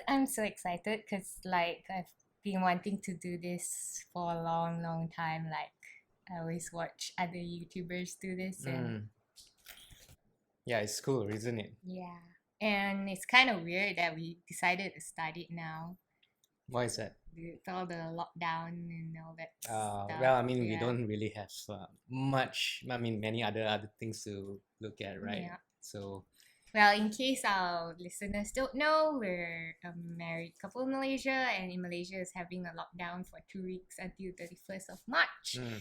I'm so excited because like I've been wanting to do this for a long, long time. Like I always watch other YouTubers do this, and Mm. Yeah, it's cool, isn't it? yeah, and it's kind of weird that we decided to start it now Why is that? with all the lockdown and all that stuff. Well, I mean, we Yeah, don't really have much. I mean, many other things to look at, right? yeah. So, Well, in case our listeners don't know, we're a married couple in Malaysia, and in Malaysia is having a lockdown for 2 weeks until 31st of March. mm,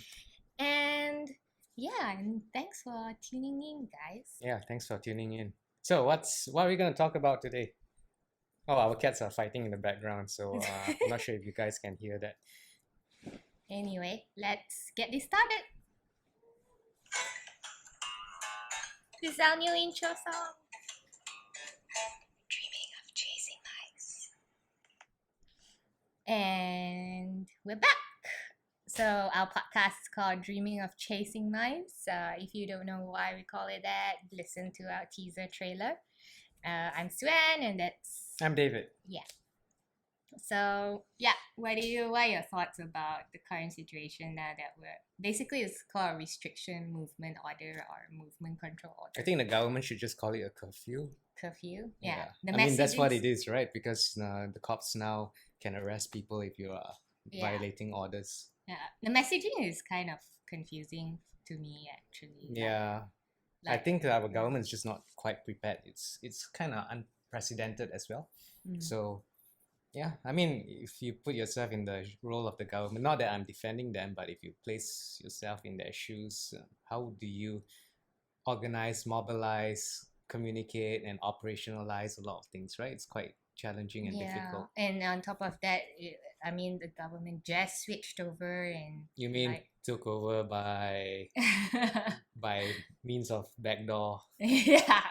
And yeah, and thanks for tuning in, guys. yeah, thanks for tuning in. So, what are we gonna talk about today? Oh, our cats are fighting in the background, so I'm not sure if you guys can hear that. Anyway, let's get this started. This is our new intro song. Dreaming of chasing mice. And we're back. So our podcast is called Dreaming of Chasing Mice. If you don't know why we call it that, listen to our teaser trailer. I'm Suen, and that's I'm David. yeah. So yeah, what are your thoughts about the current situation now that we're basically it's called a restriction movement order or movement control order? I think the government should just call it a curfew. Curfew. Yeah. I mean, that's what it is, right? Because the cops now can arrest people if you are violating orders. Yeah. The messaging is kind of confusing to me actually. Yeah, I think our government is just not quite prepared. It's kind of unprecedented as well. So yeah, I mean, if you put yourself in the role of the government, not that I'm defending them, but if you place yourself in their shoes, how do you organize, mobilize, communicate, and operationalize a lot of things, right? It's quite challenging and difficult. And on top of that, I mean, the government just switched over and You mean like took over by means of backdoor? yeah,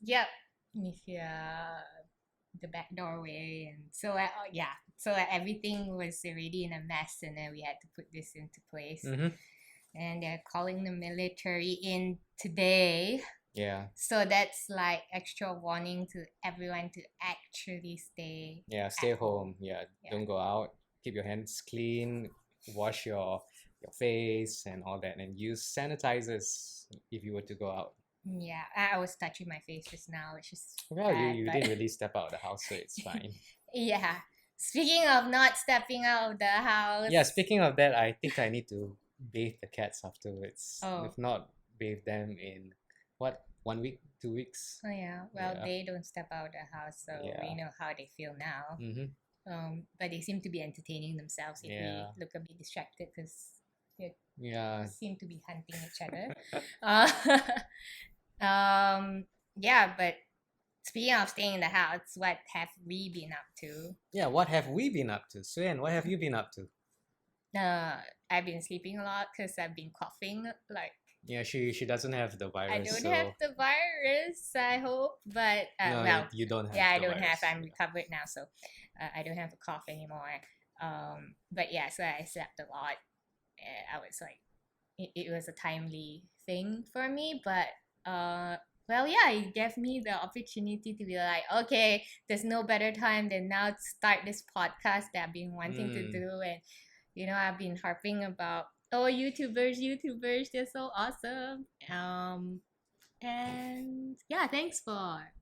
yep. If you the back doorway, and so yeah, so everything was already in a mess, and then we had to put this into place. Mm-hmm. And they're calling the military in today. Yeah. So that's like extra warning to everyone to actually stay. Yeah, stay home. Yeah, don't go out. Keep your hands clean. Wash your face and all that, and use sanitizers if you were to go out. Yeah, I was touching my face just now, which is well, bad, you didn't really step out of the house, so it's fine. Yeah. Speaking of not stepping out of the house. Yeah, speaking of that, I think I need to bathe the cats afterwards. Oh. If not, bathe them in what, 1 week, 2 weeks? Oh yeah. Well, they don't step out of the house, so we know how they feel now. Mm-hmm. But they seem to be entertaining themselves if we look a bit distracted because they seem to be hunting each other. Yeah, but speaking of staying in the house, what have we been up to? Yeah, what have we been up to? Suen, what have you been up to? I've been sleeping a lot because I've been coughing. Like yeah, she doesn't have the virus. I don't have the virus, I hope, but no, well, you don't have. Yeah, I don't have. I'm recovered now, so I don't have a cough anymore. But yeah, so I slept a lot. I was like, it was a timely thing for me, but well, yeah, it gave me the opportunity to be like, okay, there's no better time than now to start this podcast that I've been wanting to do. And, you know, I've been harping about, oh, YouTubers, they're so awesome. And yeah, thanks for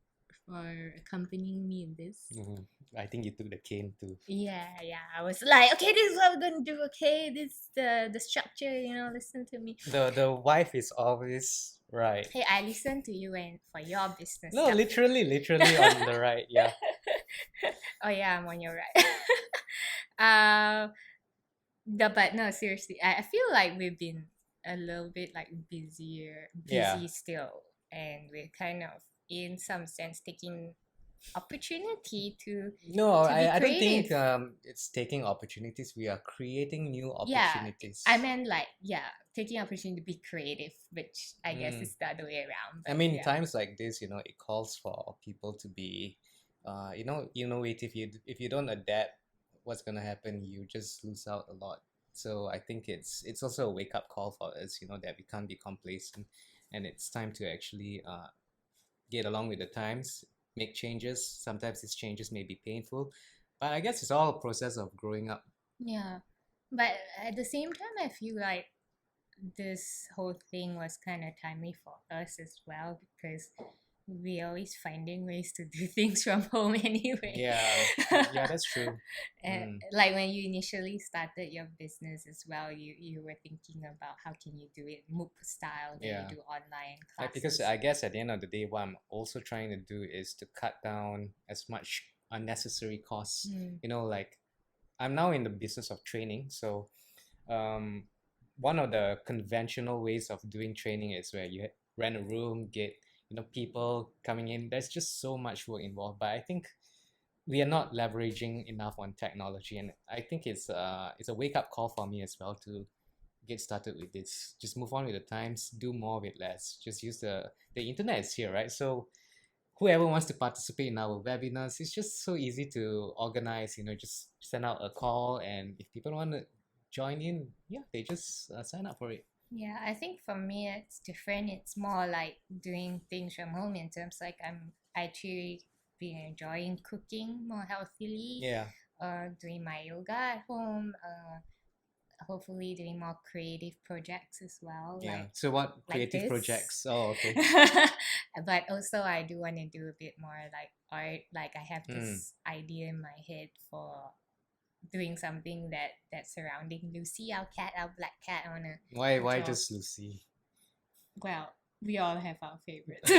accompanying me in this. I think you took the cane too. Yeah, I was like, okay, this is what we're gonna do. Okay, this the structure. You know, listen to me. The wife is always right. Hey, I listen to you and for your business. No, stuff. literally on the right. Yeah. Oh yeah, I'm on your right. But no, seriously, I feel like we've been a little bit like busy still, and we're kind of in some sense taking opportunity to I don't think it's taking opportunities. We are creating new opportunities. I meant like taking opportunity to be creative, which I guess is the other way around. I mean, times like this, it calls for people to be innovative. If you don't adapt, what's gonna happen? You just lose out a lot. So I think it's also a wake up call for us, that we can't be complacent, and it's time to actually get along with the times, make changes. Sometimes these changes may be painful, but I guess it's all a process of growing up. Yeah. But at the same time, I feel like this whole thing was kind of timely for us as well because we always finding ways to do things from home anyway. Yeah, yeah, that's true. And Mm. like when you initially started your business as well, you were thinking about how can you do it MOOC style, that Yeah. you do online Like, because classes. I guess at the end of the day, what I'm also trying to do is to cut down as much unnecessary costs. Mm. Like I'm now in the business of training, so um, one of the conventional ways of doing training is where you rent a room, get people coming in. There's just so much work involved, but I think we are not leveraging enough on technology, and I think it's a wake up call for me as well to get started with this. Just move on with the times, do more with less. Just use the internet is here, right? So whoever wants to participate in our webinars, it's just so easy to organize. Just send out a call, and if people want to join in, yeah, they just sign up for it. Yeah, I think for me it's different. It's more like doing things from home in terms like I'm actually been enjoying cooking more healthily, Yeah, doing my yoga at home, hopefully doing more creative projects as well, yeah. So what like creative this. projects? Oh, okay. But also I do want to do a bit more like art. Like I have Mm. this idea in my head for doing something that's surrounding Lucy, our cat, our black cat. I wanna Why draw. just Lucy? Well, we all have our favorites.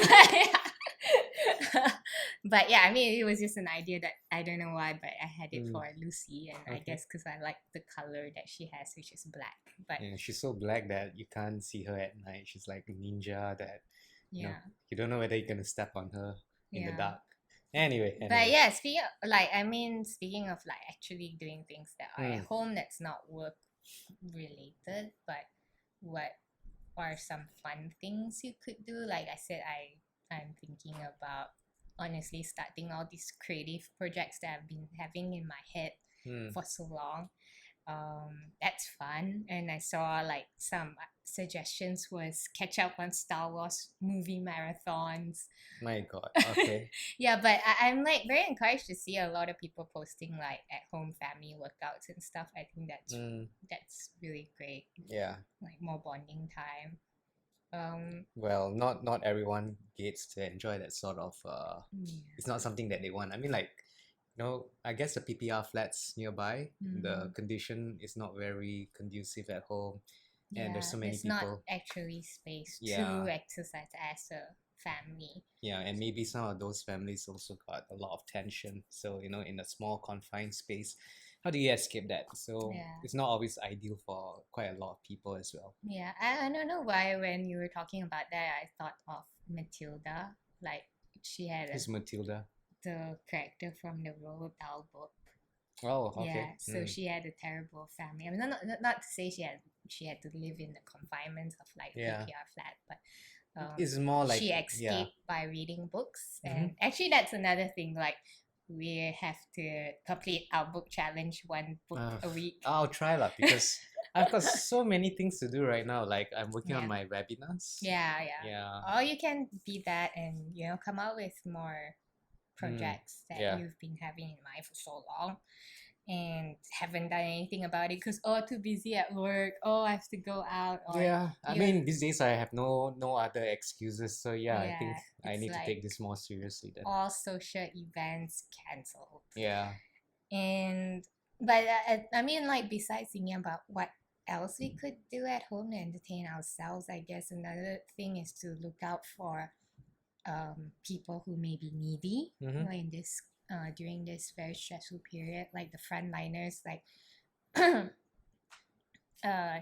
But yeah, I mean, it was just an idea that I don't know why, but I had it Mm. for Lucy, and I Okay. guess because I like the color that she has, which is black. But Yeah, she's so black that you can't see her at night. She's like a ninja that yeah, you don't know whether you're gonna step on her in the yeah. dark. Anyway, But yeah, speaking of like actually doing things that are at Mm. home that's not work related, but what are some fun things you could do? Like I said, I'm thinking about honestly starting all these creative projects that I've been having in my head Mm. for so long. That's fun, and I saw like some suggestions was catch up on Star Wars movie marathons. My God. Okay. Yeah, but I'm like very encouraged to see a lot of people posting like at home family workouts and stuff. I think Mm. that's really great, Yeah. like more bonding time. Well, not everyone gets to enjoy that sort of. Yeah. It's not something that they want. I mean, like, I guess the PPR flats nearby, the condition is not very conducive at home, and there's so many there's not people. actually space Yeah. to exercise as a family. Yeah, and maybe some of those families also got a lot of tension. So, in a small confined space, how do you escape that? So Yeah. it's not always ideal for quite a lot of people as well. Yeah, I don't know why when you were talking about that, I thought of Matilda. Like she had Who's Matilda? the character from the Roald Dahl book. Oh, Yeah, okay. so she had a terrible family. I mean, not to say she had to live in the confinements of like Yeah. PPR flat, but It's more like, she yeah. escaped by reading books. And actually, that's another thing. Like we have to complete our book challenge, one book a week. I'll try lah, because I've got so many things to do right now. Like I'm working on Yeah. my webinars. Yeah. Yeah. Or you can be that and come up with more projects that yeah. you've been having in mind for so long and haven't done anything about it because too busy at work. I have to go out. Or Yeah. I mean, these days I have no other excuses. So yeah, I think I it's need to like take this more seriously then. all social events cancelled. Yeah. But I mean, like besides thinking about what else we could do at home to entertain ourselves, I guess another thing is to look out for people who may be needy in this during this very stressful period, like the frontliners. Like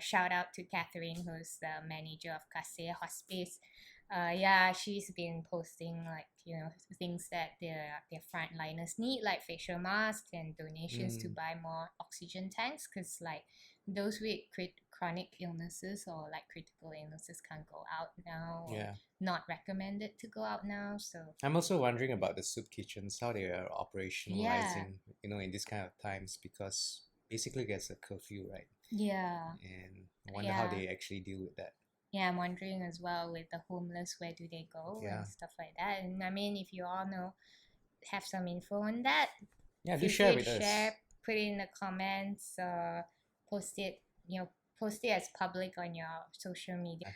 shout out to Catherine, who's the manager of Kasea Hospice. She's been posting like things that their frontliners need, like facial masks and donations to buy more oxygen tanks, because like those with chronic illnesses or like critical illnesses can't go out now. Yeah. Not recommended to go out now. So I'm also wondering about the soup kitchens, how they are operationalizing, in these kind of times, because basically there's a curfew, right? Yeah. And I wonder how they actually deal with that. Yeah, I'm wondering as well with the homeless, where do they go and stuff like that. And I mean, if you all know, have some info on that, Yeah, do feel share free with to us. share, put it in the comments, post it, post it as public on your social media.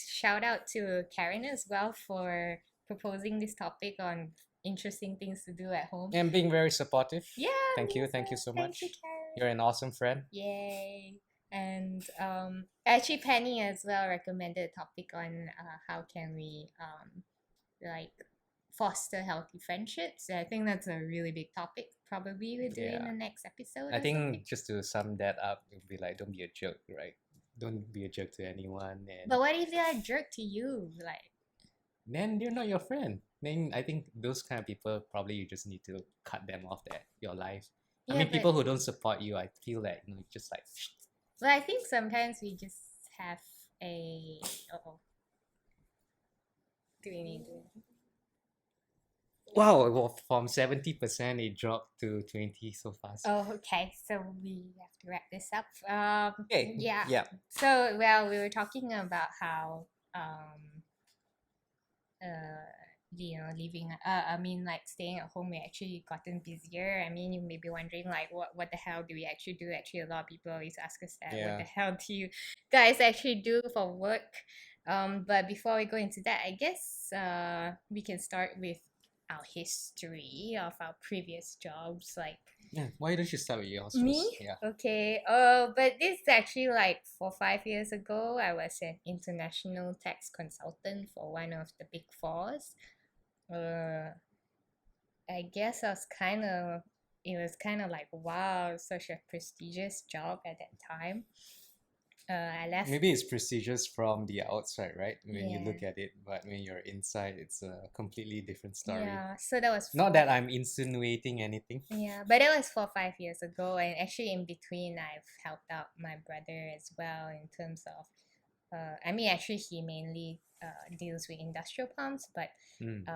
Shout out to Karen as well for proposing this topic on interesting things to do at home. And being very supportive. Yeah, Thank you so thank much. you, Karen. You're an awesome friend. Yay. And actually Penny as well recommended a topic on how can we like foster healthy friendships. I think that's a really big topic. Probably we'll do it in the next episode. I or think something. just to sum that up, it would be like, don't be a jerk, right? Don't be a jerk to anyone, and But what if they are a jerk to you? Like, then they're not your friend. Then I think those kind of people, probably you just need to cut them off your life. I yeah, mean, but, people who don't support you, I feel that just like. but I think sometimes we just have a. Oh, do we need to? Wow, well, from 70% it dropped to 20 so fast. Oh, okay. So we have to wrap this up. Okay. Yeah. Yeah. So, well, we were talking about how living I mean, like, staying at home, we actually gotten busier. I mean, you may be wondering, like, what the hell do we actually do? Actually, a lot of people always ask us that. What the hell do you guys actually do for work? But before we go into that, I guess we can start with our history of our previous jobs. Like, Yeah. Why don't you start with yours me? first? Yeah. Okay. But this is actually like 4 5 years ago. I was an international tax consultant for one of the big fours. I guess it was kind of like, wow, such a prestigious job at that time. I left. Maybe it's prestigious from the outside, right? When you look Yeah. at it, but when you're inside, it's a completely different story. Yeah, so that was Not that I'm insinuating anything. Yeah, but it was 4 5 years ago, and actually in between, I've helped out my brother as well in terms of, I mean, actually he mainly deals with industrial pumps, but Mm.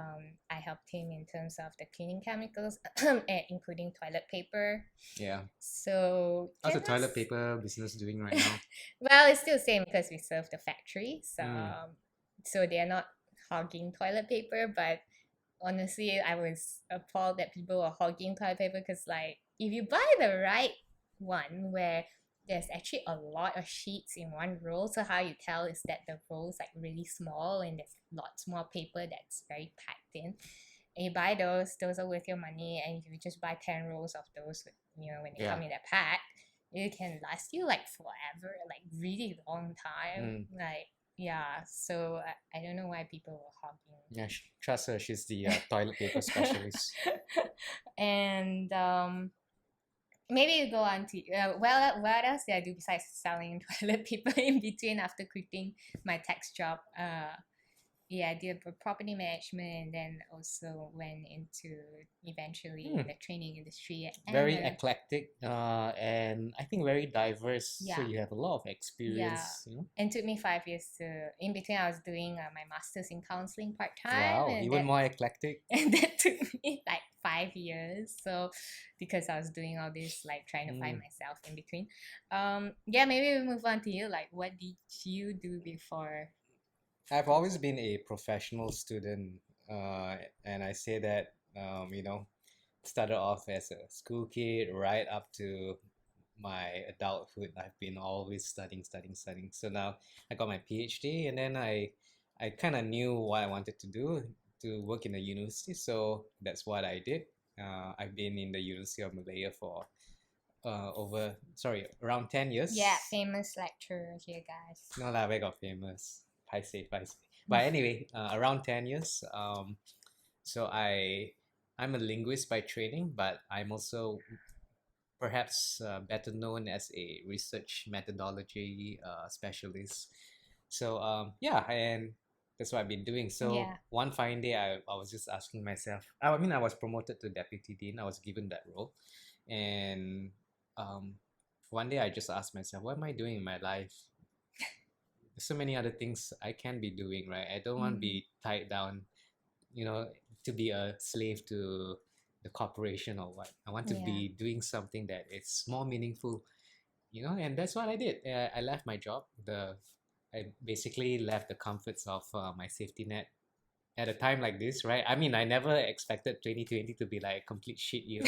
I helped him in terms of the cleaning chemicals, including toilet paper. Yeah. So How's the just- toilet paper business doing right now? Well, it's still the same because we serve the factory, so Mm. so they're not hogging toilet paper, but honestly, I was appalled that people were hogging toilet paper because, like, if you buy the right one where there's actually a lot of sheets in one roll, so how you tell is that the roll is like really small and there's lots more paper that's very packed in. And you buy those are worth your money, and if you just buy 10 rolls of those, when they come in a pack, it can last you like forever, like really long time. Like, yeah, so I don't know why people were hogging. Yeah, trust her. She's the toilet paper specialist. And maybe you go on to well, what else did I do besides selling toilet paper in between after quitting my tax job? Yeah, I did property management, and then also went into eventually the training industry. Very eclectic, and I think very diverse. Yeah. So you have a lot of experience. Yeah. And it took me 5 years in between I was doing my master's in counseling part-time. Wow, and even more eclectic. And that took me like 5 years. So because I was doing all this, like trying to find myself in between. Yeah, maybe we move on to you. Like, what did you do before? I've always been a professional student, and I say that, started off as a school kid right up to my adulthood. I've been always studying. So now I got my PhD, and then I kind of knew what I wanted to do, to work in a university. So that's what I did. I've been in the University of Malaya for around 10 years. Yeah, famous lecturer here, guys. No lah, where got famous. Paiseh. But anyway, around 10 years. So I'm a linguist by training, but I'm also perhaps better known as a research methodology specialist. So yeah, and that's what I've been doing. So one fine day, I was just asking myself. I mean, I was promoted to deputy dean. I was given that role, and one day I just asked myself, what am I doing in my life? So many other things I can be doing, right? I don't want to be tied down, to be a slave to the corporation or what. I want to be doing something that is more meaningful, and that's what I did. I left my job. I basically left the comforts of my safety net, at a time like this, right? I mean, I never expected 2020 to be like a complete shit year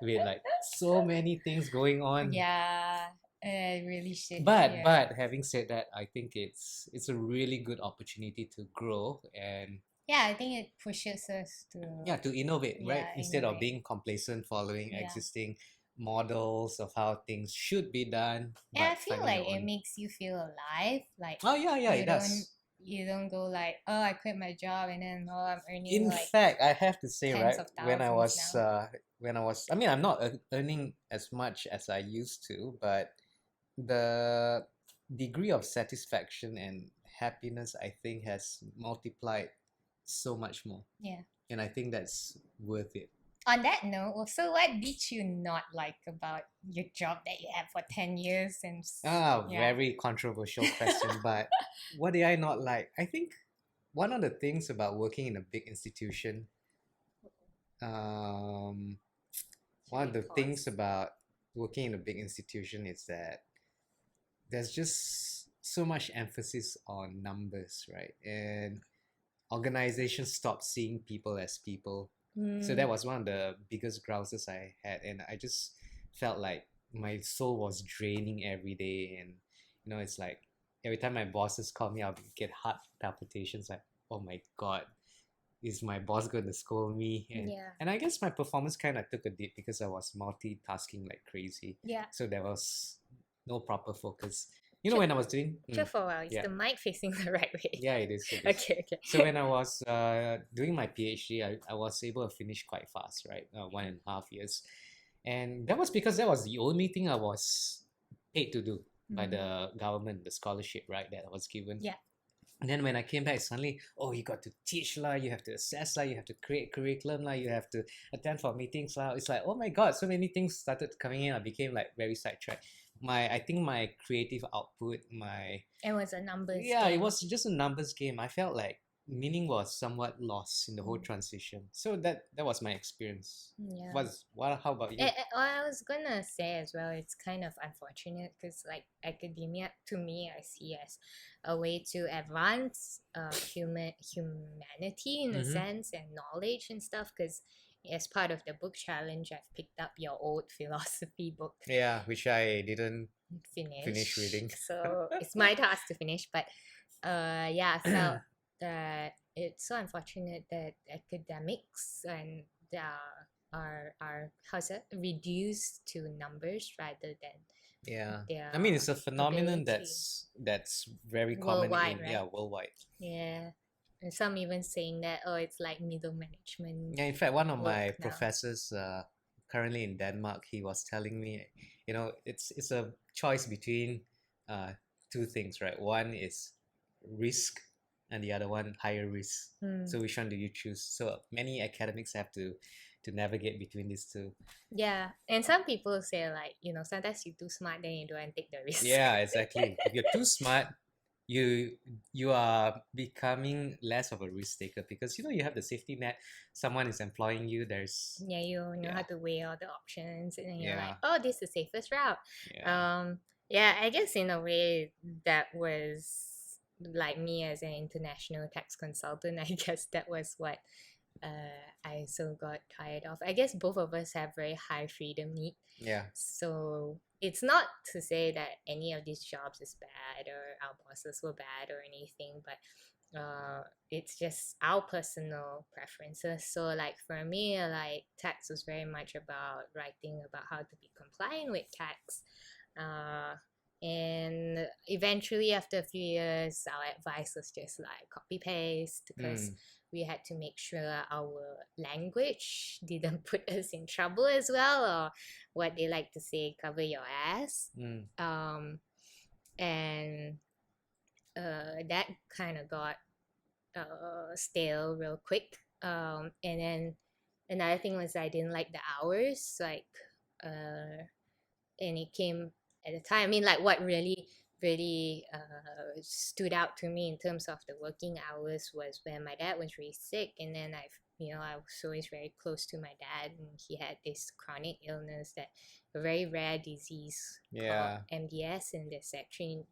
with like so many things going on. Yeah, really shit. But having said that, I think it's a really good opportunity to grow and yeah, I think it pushes us to to innovate, right? Instead of innovate. being complacent following Yeah. existing models of how things should be done, And I but feel finding like your it own. makes you feel alive. Like Oh yeah, you it don't does. you don't go like, oh, I quit my job and then oh, I'm earning In like fact, I have to say, tens right, of thousands now. I mean, I'm not earning as much as I used to, but the degree of satisfaction and happiness, I think, has multiplied so much more. Yeah. And I think that's worth it. On that note, so what did you not like about your job that you had for 10 years and Very controversial question, but what did I not like? I think one of the things about working in a big institution, um, one of the things about working in a big institution is that there's just so much emphasis on numbers, right? And organizations stop seeing people as people. So that was one of the biggest grouses I had, and I just felt like my soul was draining every day. And it's like every time my bosses call me, I'll get heart palpitations, like, oh my god, is my boss going to scold me? And I guess my performance kind of took a dip because I was multitasking like crazy. Yeah. So there was no proper focus. When I was doing Chill for a while. Is the mic facing the right way? Yeah, it is. Okay. So when I was doing my PhD, I was able to finish quite fast, right? 1.5 years. And that was because that was the only thing I was paid to do by the government, the scholarship, right, that I was given. Yeah. And then when I came back, suddenly, oh, you got to teach lah, you have to assess lah, you have to create curriculum lah, you have to attend for meetings lah. It's like, oh my god, so many things started coming in. I became like very sidetracked. I think my creative output, it was a numbers yeah, game. it was just a numbers game. I felt like meaning was somewhat lost in the whole transition. So that was my experience. Yeah. How about you? I was gonna say as well, it's kind of unfortunate because like academia, to me, I see as a way to advance humanity in a sense, and knowledge and stuff. Because as part of the book challenge, I've picked up your old philosophy book. Yeah, which I didn't finish reading. So it's my task to finish. But I felt that it's so unfortunate that academics and are reduced to numbers rather than I mean, it's a phenomenon ability. that's very common Worldwide, right? worldwide. Yeah. And some even saying that, oh, it's like middle management. Yeah, in fact, one of my now. professors currently in Denmark, he was telling me, it's a choice between two things, right? One is risk and the other one higher risk. So which one do you choose? So many academics have to navigate between these two. Yeah, and some people say like, sometimes you're too smart, then you don't take the risk. Yeah, exactly. If you're too smart, you are becoming less of a risk taker because you have the safety net. Someone is employing you. There's you know how to weigh all the options, and then you're like, oh, this is the safest route. I guess in a way that was like me as an international tax consultant. I guess that was what I so got tired of. I guess both of us have very high freedom need. Yeah. So it's not to say that any of these jobs is bad or our bosses were bad or anything, but it's just our personal preferences. So like for me, like tax was very much about writing about how to be compliant with tax. And eventually after a few years, our advice was just like copy paste because we had to make sure our language didn't put us in trouble as well, or what they like to say, cover your ass. And that kind of got stale real quick. And then another thing was I didn't like the hours, like and it came at the time. I mean, like what really stood out to me in terms of the working hours was when my dad was really sick, and then I was always very close to my dad, and he had this chronic illness, that a very rare disease called MDS, and there's actually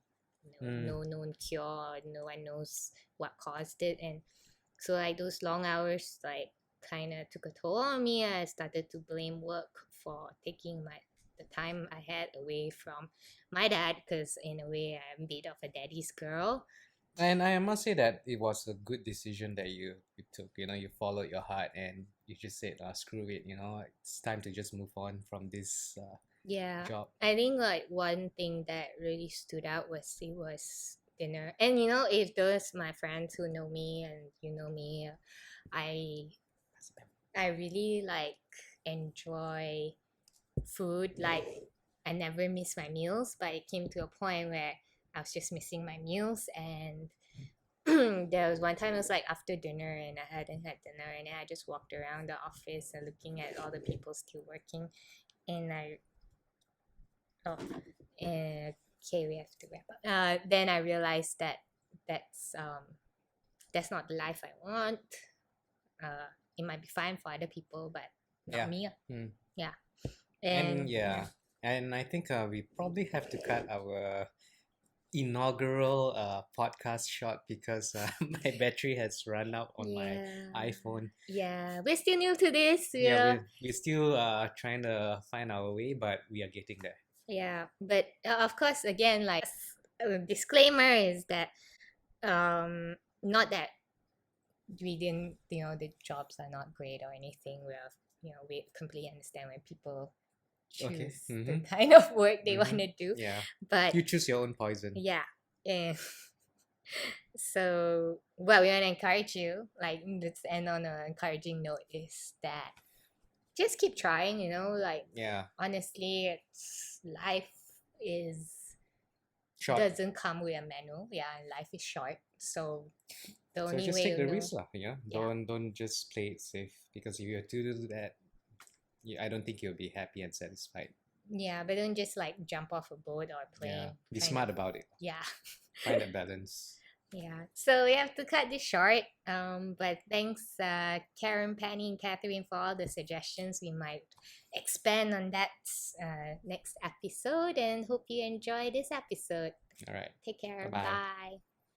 no known cure. No one knows what caused it, and So like those long hours like kind of took a toll on me. I started to blame work for taking the time I had away from my dad, because in a way I'm a bit of a daddy's girl. And I must say that it was a good decision that you took. You followed your heart and you just said, screw it, it's time to just move on from this Yeah, job. I think like one thing that really stood out was it was dinner. And if those my friends who know me and you know me, I I really like enjoy food. Like I never miss my meals, but it came to a point where I was just missing my meals. And there was one time it was like after dinner and I hadn't had dinner, and I just walked around the office and looking at all the people still working, and oh okay, we have to wrap up. Then I realized that that's um that's not the life I want. It might be fine for other people, but not Yeah. me. Yeah. And yeah, and I think we probably have to cut our inaugural podcast short because my battery has run out on my iPhone. Yeah, we're still new to this. Yeah, we're still trying to find our way, but we are getting there. Yeah, but of course, again, like a disclaimer is that not that we didn't, the jobs are not great or anything. We completely understand when people choose the kind of work they want to do. Yeah, but you choose your own poison. Yeah, and so what we want to encourage you, like let's end on an encouraging note, is that just keep trying. Like honestly, it's life is short. Doesn't come with a manual. Yeah, and life is short, so the only just way take the risk, Don't just play it safe, because if you have to do that, I don't think you'll be happy and satisfied. Yeah, but don't just like jump off a boat or a plane. Yeah, be smart about it. Yeah. Find a balance. Yeah, so we have to cut this short. But thanks, Karen, Penny, and Catherine, for all the suggestions. We might expand on that next episode, and hope you enjoy this episode. All right. Take care. Bye-bye. Bye.